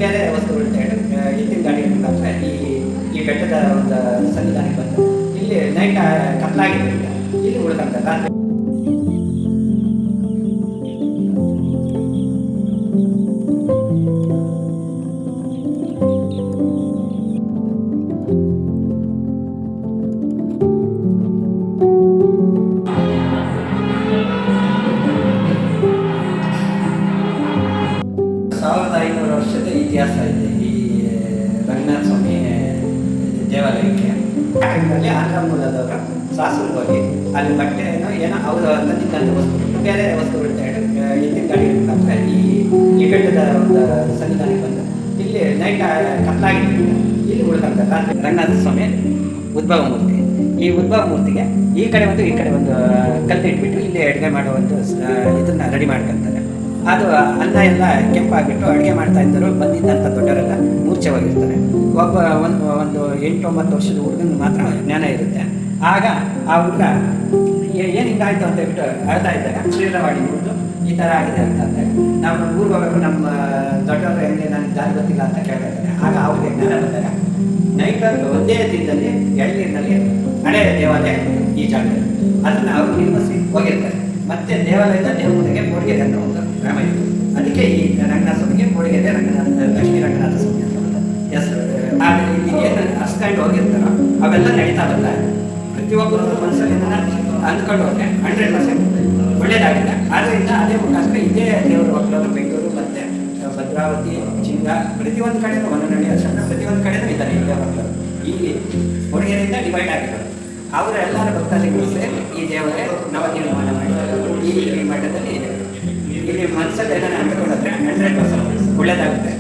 ಬೇರೆ ವಸ್ತುಗಳು ಎತ್ತಿನ ಗಾಡಿ ಮುಖಾಂತರ ಈ ಬೆಟ್ಟದ ಒಂದು ಸನ್ನಿಧಾನಕ್ಕೆ ಬಂದು ಇಲ್ಲಿ ನೈಟ್ ಕತ್ಲಾಗಿದ್ದರಿಂದ ಇಲ್ಲಿ ಉಳ್ಕೊಂತಾರೆ ರಾತ್ರಿ. ವರ್ಷದ ಇತಿಹಾಸ ಇದೆ ಈ ರಂಗನಾಥ ಸ್ವಾಮಿ ದೇವಾಲಯಕ್ಕೆ. ಟೈಮ್ನಲ್ಲಿ ಆಂಧ್ರ ಮೂಲದವರು ಸಾಸೂರು ಹೋಗಿ ಅಲ್ಲಿ ಬಟ್ಟೆಯನ್ನು ಏನೋ ಅವರು ತಂದಿದ್ದಂಥ ವಸ್ತುಗಳು ಬೇರೆ ವಸ್ತುಗಳು ಎತ್ತಿನ ಗಾಡಿ ಮುಖಾಂತರ ಈ ಬೆಟ್ಟದ ಒಂದು ಸನ್ನಿಧಾನಕ್ಕೆ ಬಂದು ಇಲ್ಲಿ ನೈಟ್ ಕತ್ಲಾಗಿದ್ದರಿಂದ ಇಲ್ಲಿ ಉಳ್ಕೊಂತಾರೆ ರಾತ್ರಿ. ರಂಗನಾಥ ಸ್ವಾಮಿ ಉದ್ಭವ ಮೂರ್ತಿ. ಈ ಉದ್ಭವ ಮೂರ್ತಿಗೆ ಈ ಕಡೆ ಒಂದು ಕಲ್ಲು ಇಟ್ಬಿಟ್ಟು ಇಲ್ಲಿ ಅಡುಗೆ ಮಾಡೋ ಒಂದು ಇದನ್ನು ರೆಡಿ ಮಾಡ್ಕೊತಾರೆ. ಅದು ಅನ್ನ ಎಲ್ಲ ಕೆಂಪಾಗಿಬಿಟ್ಟು ಅಡುಗೆ ಮಾಡ್ತಾ ಇದ್ದರು. ಬಂದಿದ್ದಂಥ ದೊಡ್ಡವರೆಲ್ಲ ಮೂರ್ಛೆ ಹೋಗಿರ್ತಾರೆ. ಒಂದು 8-9 ವರ್ಷದ ಹುಡುಗನಿಗೆ ಮಾತ್ರ ಜ್ಞಾನ ಇರುತ್ತೆ. ಆಗ ಆ ಹುಡುಗ ಏನು ಹಿಂಗಾಯ್ತು ಅಂತ ಹೇಳ್ಬಿಟ್ಟು ಅಳ್ತಾ ಇದ್ದಾಗ ಶ್ರೀರವಾಡಿ ನೋಡಿದು ಈ ಥರ ಆಗಿದೆ ಅಂತ ಅಂದಾಗ ನಾವು ಊರಿಗೆ ಹೋಗಬೇಕು, ನಮ್ಮ ದೊಡ್ಡವರು ಹೆಂಗೆ ನನಗೆ ದಾರಿ ಗೊತ್ತಿಲ್ಲ ಅಂತ ಕೇಳ್ತಾ ಇದ್ದಾರೆ. ಆಗ ಅವ್ರಿಗೆ ಜ್ಞಾನ ಬಂದಾಗ ನೈಟಲ್ಲಿ ಒಂದೇ ದಿನದಲ್ಲಿ ಎಳ್ನೀರಿನಲ್ಲಿ ಹಳೆ ದೇವಾಲಯ ಈ ಜಾಗದಲ್ಲಿ ಅದನ್ನು ಅವರು ನಿರ್ಮಿಸಿ ಹೋಗಿರ್ತಾರೆ. ಮತ್ತು ದೇವಾಲಯದ ದೇವರಿಗೆ ಬೋಡಿಗೆರೆ ಅನ್ನೋ ಒಂದು ಗ್ರಾಮ ಇತ್ತು. ಅದಕ್ಕೆ ಈ ರಂಗನಾಥ ಸ್ವಾಮಿಗೆ ಬೋಡಿಗೆರೆ ಲಕ್ಷ್ಮೀ ರಂಗನಾಥ ಸ್ವಾಮಿ ಅಂತ ಒಂದು ಹೆಸರು. ಆದರೆ ಇಲ್ಲಿ ಏನು ಹಸ್ಕೊಂಡು ಹೋಗಿರ್ತಾರೋ ಅವೆಲ್ಲ ನಡೀತಾ ಬಂದಾಗ ಪ್ರತಿಯೊಬ್ಬರು ಮನಸ್ಸಲ್ಲಿ ಅಂದ್ಕೊಂಡು ಹೋದರೆ 100% ಒಳ್ಳೆಯದಾಗಿದೆ. ಆದ್ದರಿಂದ ಅದೇ ಮುಖಾಂತರ ಇದೇ ದೇವರು ಮಕ್ಕಳು ಬೆಂಗಳೂರು ಮತ್ತು ಭದ್ರಾವತಿ, ಚಿಂಗ ಪ್ರತಿಯೊಂದು ಕಡೆಯೂ ಒಂದೊಂದು ಅರ್ಶನ ಪ್ರತಿಯೊಂದು ಕಡೆಯೂ ಇದ್ದಾರೆ ಈ ದೇವರುಗಳು. ಈ ಬೋಡಿಗೆರೆಯಿಂದ ಡಿವೈಡ್ ಆಗಿರೋದು ಅವರೆಲ್ಲರ ಭಕ್ತಾದಿಗಳು ಸೇರಿ ಈ ದೇವರೇ ನವನಿರ್ಮಾಣ ಮಾಡಿದ್ದಾರೆ. ಈ ಮಠದಲ್ಲಿ ಇದೆ. ಇಲ್ಲಿ ಮನಸ್ಸಲ್ಲಿ ಏನಾದ್ರು ಅಂದ್ಕೊಂಡ್ರೆ 100% ಒಳ್ಳೆಯದಾಗುತ್ತೆ.